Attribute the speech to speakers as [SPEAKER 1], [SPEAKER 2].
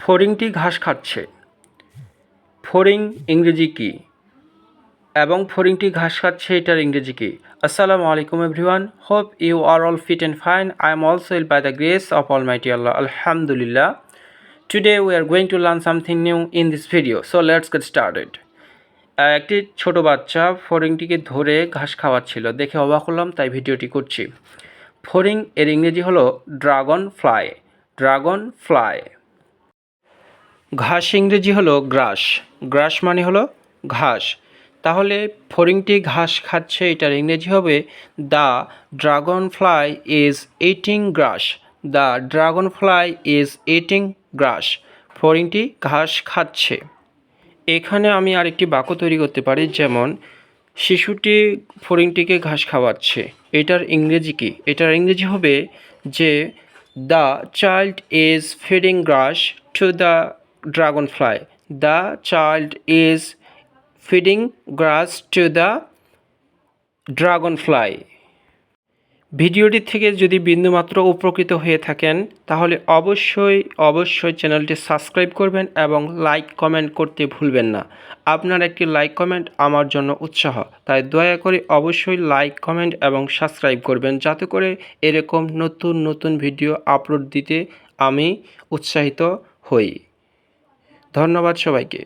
[SPEAKER 1] ফড়িংটি ঘাস খাচ্ছে। ফড়িং ইংরেজি কী এবং ফড়িংটি ঘাস খাচ্ছে এটার ইংরেজি কী? আসসালামু আলাইকুম everyone, hope you are all fit and fine. I am also ill by the grace of Almighty Allah. Alhamdulillah. Today we are going to learn something new in this video. So let's get started. একটি ছোট বাচ্চা ফড়িংটিকে ধরে ঘাস খাওয়াচ্ছিল। দেখে অবাক হলাম, তাই ভিডিওটি করছি। ফড়িং এর ইংরেজি হলো ড্রাগন ফ্লাই। Dragon fly. ঘাস ইংরেজি হলো গ্রাস। গ্রাস মানে হলো ঘাস। তাহলে ফড়িংটি ঘাস খাচ্ছে এটার ইংরেজি হবে the dragonfly is eating grass. The dragonfly is eating grass. ফড়িংটি ঘাস খাচ্ছে। এখানে আমি আরেকটি বাক্য তৈরি করতে পারি, যেমন শিশুটি ফড়িংটিকে ঘাস খাওয়াচ্ছে। এটার ইংরেজি কী? এটার ইংরেজি হবে যে the child is feeding glass to the dragon fly. The child is feeding glass to the dragon fly. ভিডিওটি থেকে যদি বিন্দুমাত্র উপকৃত হয়ে থাকেন তাহলে অবশ্যই চ্যানেলটি সাবস্ক্রাইব করবেন এবং লাইক কমেন্ট করতে ভুলবেন না। আপনার একটি লাইক কমেন্ট আমার জন্য উৎসাহ, তাই দয়া করে অবশ্যই লাইক কমেন্ট এবং সাবস্ক্রাইব করবেন, যাতে করে এরকম নতুন ভিডিও আপলোড দিতে আমি উৎসাহিত হই। ধন্যবাদ সবাইকে।